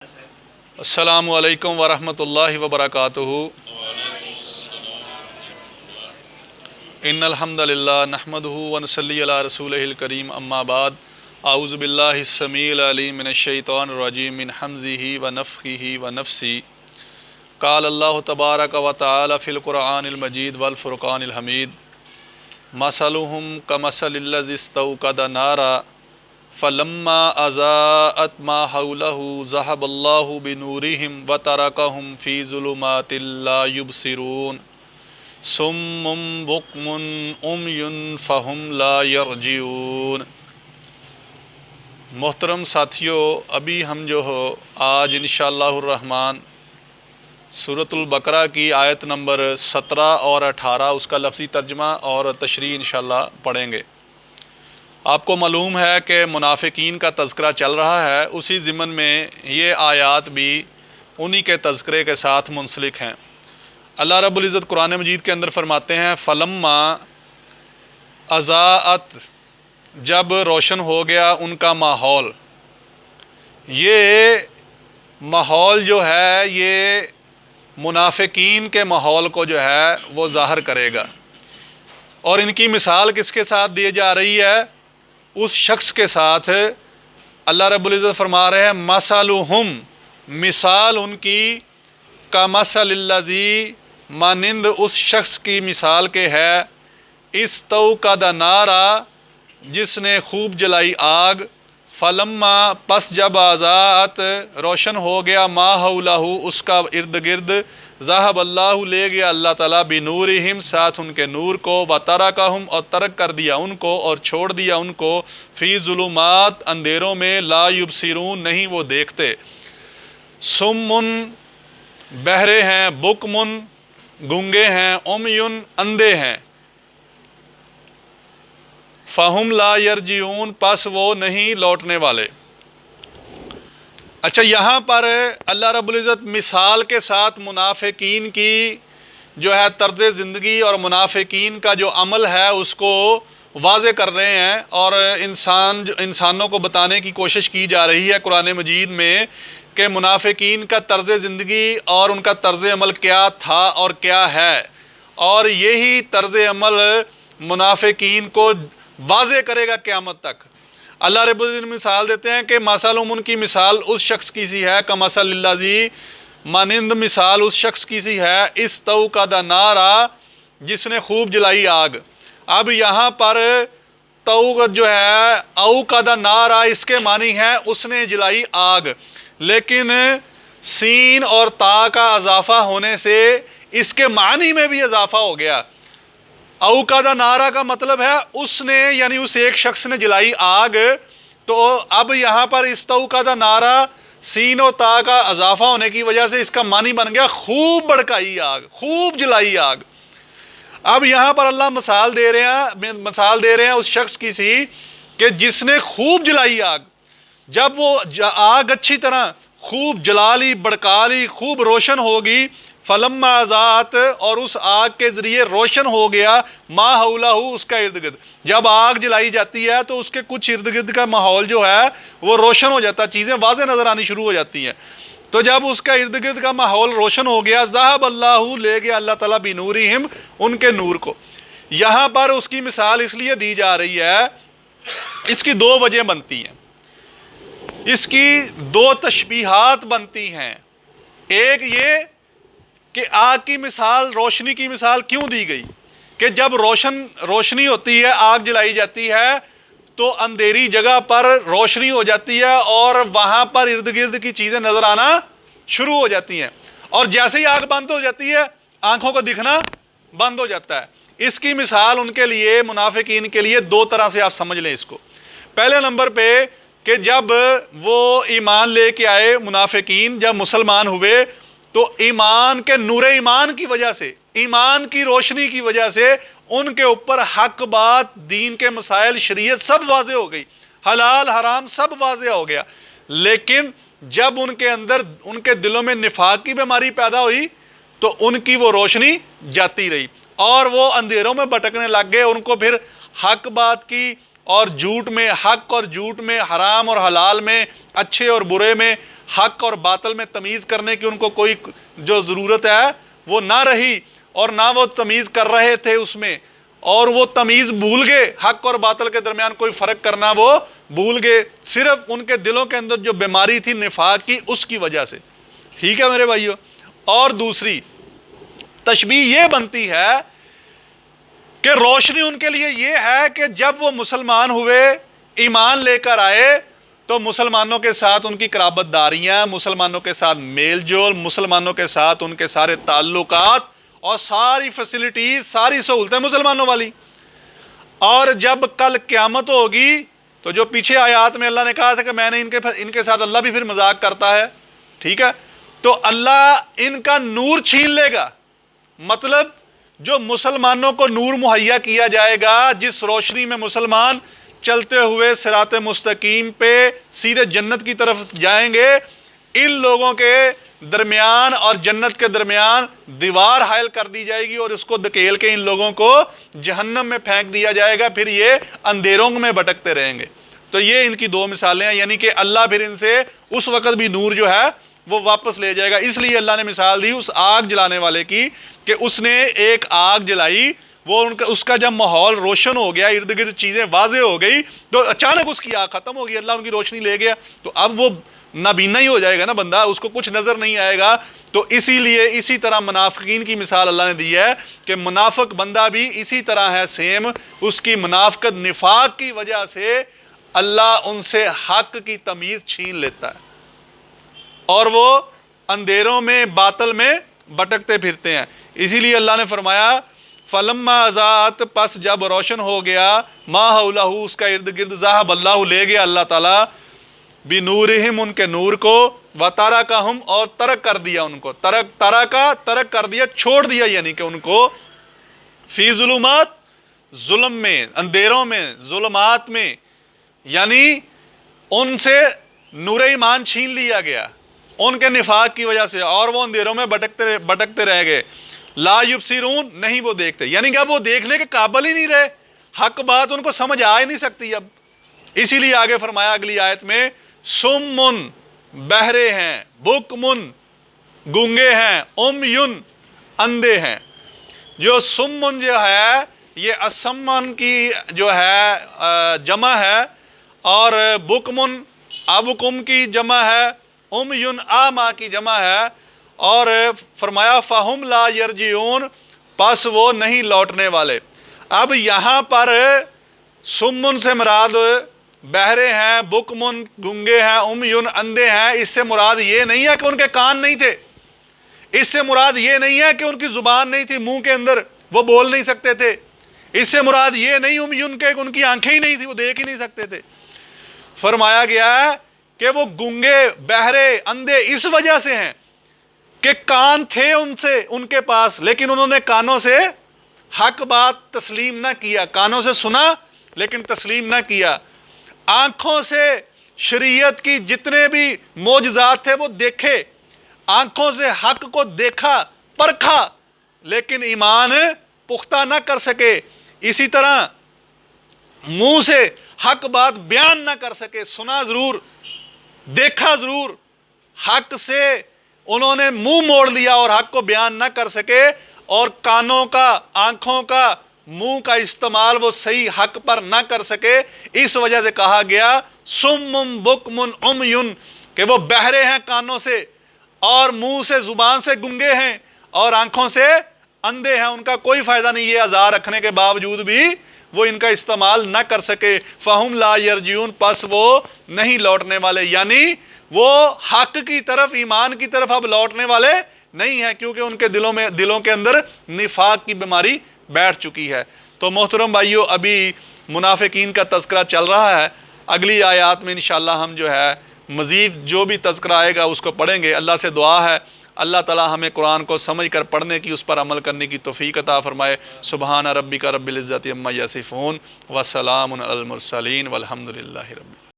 السلام علیکم ورحمۃ اللہ وبرکاتہ۔ ان الحمد للہ نحمدہ ونصلی علی رسولہ الکریم، اما بعد، اعوذ باللہ السمیع العلیم من الشیطان الرجیم من حمزہ ونفخہ ونفثہ۔ قال اللہ تبارک و تعالی فی القرآن المجید والفرقان الحمید، مثلہم کمثل الذی استوقد نارا فلما اضاءت ما حولہ ذہب اللہ بنورہم وترکہم فی ظلمات لا یبصرون صم بکم عمی فہم لا یرجعون۔ محترم ساتھیو، ابھی ہم جو ہو آج انشاءاللہ الرحمن سورۃ البقرہ کی آیت نمبر 17 اور 18 اس کا لفظی ترجمہ اور تشریح انشاءاللہ پڑھیں گے۔ آپ کو معلوم ہے کہ منافقین کا تذکرہ چل رہا ہے، اسی ضمن میں یہ آیات بھی انہی کے تذکرے کے ساتھ منسلک ہیں۔ اللہ رب العزت قرآن مجید کے اندر فرماتے ہیں فلما اضاءت، جب روشن ہو گیا ان کا ماحول۔ یہ ماحول جو ہے یہ منافقین کے ماحول کو جو ہے وہ ظاہر کرے گا، اور ان کی مثال کس کے ساتھ دی جا رہی ہے؟ اس شخص کے ساتھ۔ اللہ رب العزت فرما رہے ہیں مثلہم، مثال ان کی، کمثل الذی، مانند اس شخص کی مثال کے ہے، استوقد نارا، جس نے خوب جلائی آگ، فلما، پس جب اضاءت، روشن ہو گیا، ما حولہ، اس کا ارد گرد، ذہب اللہ، لے گیا اللہ تعالیٰ، بنورہم، ساتھ ان کے نور کو، وترکہم، اور ترک کر دیا ان کو اور چھوڑ دیا ان کو، فی ظلمات، اندھیروں میں، لا یبصرون، نہیں وہ دیکھتے، صم، بہرے ہیں، بکم، گونگے ہیں، عمی، اندھے ہیں، فہم لا یرجعون، پس وہ نہیں لوٹنے والے۔ اچھا، یہاں پر اللہ رب العزت مثال کے ساتھ منافقین کی جو ہے طرز زندگی اور منافقین کا جو عمل ہے اس کو واضح کر رہے ہیں، اور انسانوں کو بتانے کی کوشش کی جا رہی ہے قرآن مجید میں کہ منافقین کا طرز زندگی اور ان کا طرز عمل کیا تھا اور کیا ہے، اور یہی طرز عمل منافقین کو واضح کرے گا قیامت تک۔ اللہ رب العزت مثال دیتے ہیں کہ مثلہم، ان کی مثال اس شخص کی سی ہے، کمثل الذی، مانند مثال اس شخص کی سی ہے، استوقد نارا، جس نے خوب جلائی آگ۔ اب یہاں پر توقد جو ہے، اوقد نارا، اس کے معنی ہے اس نے جلائی آگ، لیکن سین اور تا کا اضافہ ہونے سے اس کے معنی میں بھی اضافہ ہو گیا۔ اوقد نارا کا مطلب ہے اس نے، یعنی اس ایک شخص نے جلائی آگ، تو اب یہاں پر استوقد نارا، سین و تا کا اضافہ ہونے کی وجہ سے اس کا معنی بن گیا خوب بھڑکائی آگ، خوب جلائی آگ۔ اب یہاں پر اللہ مثال دے رہے ہیں اس شخص کی سی کہ جس نے خوب جلائی آگ۔ جب وہ آگ اچھی طرح خوب جلا لی، بھڑکا لی، خوب روشن ہوگی، فلما اضاءت، اور اس آگ کے ذریعے روشن ہو گیا، ما حولہ، اس کا ارد گرد۔ جب آگ جلائی جاتی ہے تو اس کے کچھ ارد گرد کا ماحول جو ہے وہ روشن ہو جاتا ہے، چیزیں واضح نظر آنی شروع ہو جاتی ہیں۔ تو جب اس کا ارد گرد کا ماحول روشن ہو گیا، ذہب اللہ، لے گیا اللہ تعالیٰ، بنورہم، ان کے نور کو۔ یہاں پر اس کی مثال اس لیے دی جا رہی ہے، اس کی دو وجہ بنتی ہیں، اس کی دو تشبیہات بنتی ہیں۔ ایک یہ کہ آگ کی مثال، روشنی کی مثال کیوں دی گئی کہ جب روشنی ہوتی ہے، آگ جلائی جاتی ہے تو اندھیری جگہ پر روشنی ہو جاتی ہے اور وہاں پر ارد گرد کی چیزیں نظر آنا شروع ہو جاتی ہیں، اور جیسے ہی آگ بند ہو جاتی ہے آنکھوں کو دکھنا بند ہو جاتا ہے۔ اس کی مثال ان کے لیے، منافقین کے لیے، دو طرح سے آپ سمجھ لیں اس کو۔ پہلے نمبر پہ کہ جب وہ ایمان لے کے آئے، منافقین جب مسلمان ہوئے تو ایمان کے نور ایمان کی وجہ سے، ایمان کی روشنی کی وجہ سے ان کے اوپر حق بات، دین کے مسائل، شریعت سب واضح ہو گئی، حلال حرام سب واضح ہو گیا۔ لیکن جب ان کے اندر، ان کے دلوں میں نفاق کی بیماری پیدا ہوئی تو ان کی وہ روشنی جاتی رہی اور وہ اندھیروں میں بھٹکنے لگ گئے، ان کو پھر حق بات کی اور جھوٹ میں، حق اور جھوٹ میں، حرام اور حلال میں، اچھے اور برے میں، حق اور باطل میں تمیز کرنے کی ان کو کوئی جو ضرورت ہے وہ نہ رہی، اور نہ وہ تمیز کر رہے تھے اس میں، اور وہ تمیز بھول گئے، حق اور باطل کے درمیان کوئی فرق کرنا وہ بھول گئے، صرف ان کے دلوں کے اندر جو بیماری تھی نفاق کی، اس کی وجہ سے۔ ٹھیک ہے میرے بھائیو۔ اور دوسری تشبیہ یہ بنتی ہے کہ روشنی ان کے لیے یہ ہے کہ جب وہ مسلمان ہوئے، ایمان لے کر آئے، تو مسلمانوں کے ساتھ ان کی قرابت داریاں، مسلمانوں کے ساتھ میل جول، مسلمانوں کے ساتھ ان کے سارے تعلقات اور ساری فیسلٹیز، ساری سہولتیں مسلمانوں والی۔ اور جب کل قیامت ہوگی تو جو پیچھے آیات میں اللہ نے کہا تھا کہ میں نے ان کے ساتھ، اللہ بھی پھر مذاق کرتا ہے، ٹھیک ہے، تو اللہ ان کا نور چھین لے گا۔ مطلب جو مسلمانوں کو نور مہیا کیا جائے گا، جس روشنی میں مسلمان چلتے ہوئے صراط مستقیم پہ سیدھے جنت کی طرف جائیں گے، ان لوگوں کے درمیان اور جنت کے درمیان دیوار حائل کر دی جائے گی، اور اس کو دھکیل کے ان لوگوں کو جہنم میں پھینک دیا جائے گا، پھر یہ اندھیروں میں بھٹکتے رہیں گے۔ تو یہ ان کی دو مثالیں ہیں، یعنی کہ اللہ پھر ان سے اس وقت بھی نور جو ہے وہ واپس لے جائے گا۔ اس لیے اللہ نے مثال دی اس آگ جلانے والے کی کہ اس نے ایک آگ جلائی، وہ اس کا جب ماحول روشن ہو گیا، ارد گرد چیزیں واضح ہو گئی، تو اچانک اس کی آگ ختم ہو گئی، اللہ ان کی روشنی لے گیا، تو اب وہ نابینا ہی ہو جائے گا نا بندہ، اس کو کچھ نظر نہیں آئے گا۔ تو اسی لیے اسی طرح منافقین کی مثال اللہ نے دی ہے کہ منافق بندہ بھی اسی طرح ہے، سیم، اس کی منافقت نفاق کی وجہ سے اللہ ان سے حق کی تمیز چھین لیتا ہے، اور وہ اندھیروں میں، باطل میں بھٹکتے پھرتے ہیں۔ اسی لیے اللہ نے فرمایا فَلَمَّا أَضَاءَتْ، پس جب روشن ہو گیا، مَا حَوْلَهُ، اس کا ارد گرد، ذَهَبَ اللَّهُ، لے گیا اللہ تعالیٰ، بِنُورِهِمْ، ان کے نور کو، وَتَرَكَهُمْ، اور ترک کر دیا ان کو، ترک کر دیا، چھوڑ دیا، یعنی کہ ان کو فی ظلمات، ظلم میں، اندھیروں میں، ظلمات میں، یعنی ان سے نور ایمان چھین لیا گیا ان کے نفاق کی وجہ سے، اور وہ اندھیروں میں بھٹکتے رہ گئے۔ لا یبصرون، نہیں وہ دیکھتے، یعنی کہ اب وہ دیکھنے کے قابل ہی نہیں رہے، حق بات ان کو سمجھ آ ہی نہیں سکتی اب۔ اسی لیے آگے فرمایا اگلی آیت میں، سمن، بہرے ہیں، بکمن، گونگے ہیں، امیون، اندھے ہیں۔ جو سمن جو ہے یہ اسمن کی جو ہے جمع ہے، اور بکمن ابکم کی جمع ہے، امیون آما کی جمع ہے، اور فرمایا فہم لا یرجعون، پس وہ نہیں لوٹنے والے۔ اب یہاں پر سمن سے مراد بہرے ہیں، بکمن گنگے ہیں، امیون اندھے ہیں، اس سے مراد یہ نہیں ہے کہ ان کے کان نہیں تھے، اس سے مراد یہ نہیں ہے کہ ان کی زبان نہیں تھی منہ کے اندر، وہ بول نہیں سکتے تھے، اس سے مراد یہ نہیں امیون کہ ان کی آنکھیں ہی نہیں تھی، وہ دیکھ ہی نہیں سکتے تھے۔ فرمایا گیا ہے کہ وہ گنگے، بہرے، اندھے اس وجہ سے ہیں کہ کان تھے ان کے پاس، لیکن انہوں نے کانوں سے حق بات تسلیم نہ کیا، کانوں سے سنا لیکن تسلیم نہ کیا، آنکھوں سے شریعت کی جتنے بھی معجزات تھے وہ دیکھے، آنکھوں سے حق کو دیکھا، پرکھا، لیکن ایمان پختہ نہ کر سکے۔ اسی طرح منہ سے حق بات بیان نہ کر سکے، سنا ضرور، دیکھا ضرور، حق سے انہوں نے منہ موڑ لیا اور حق کو بیان نہ کر سکے، اور کانوں کا، آنکھوں کا، منہ کا استعمال وہ صحیح حق پر نہ کر سکے، اس وجہ سے کہا گیا سمم بکمن عمیون، کہ وہ بہرے ہیں کانوں سے، اور منہ سے، زبان سے گنگے ہیں، اور آنکھوں سے اندھے ہیں، ان کا کوئی فائدہ نہیں، یہ اعذار رکھنے کے باوجود بھی وہ ان کا استعمال نہ کر سکے۔ فہم لا یرجعون، پس وہ نہیں لوٹنے والے، یعنی وہ حق کی طرف، ایمان کی طرف اب لوٹنے والے نہیں ہیں، کیونکہ ان کے دلوں کے اندر نفاق کی بیماری بیٹھ چکی ہے۔ تو محترم بھائیو، ابھی منافقین کا تذکرہ چل رہا ہے، اگلی آیات میں انشاءاللہ ہم جو ہے مزید جو بھی تذکرہ آئے گا اس کو پڑھیں گے۔ اللہ سے دعا ہے اللہ تعالی ہمیں قرآن کو سمجھ کر پڑھنے کی، اس پر عمل کرنے کی توفیق عطا فرمائے۔ سبحان ربک رب العزت عما یصفون، وسلام علی المرسلین، والحمد للہ رب العالمین۔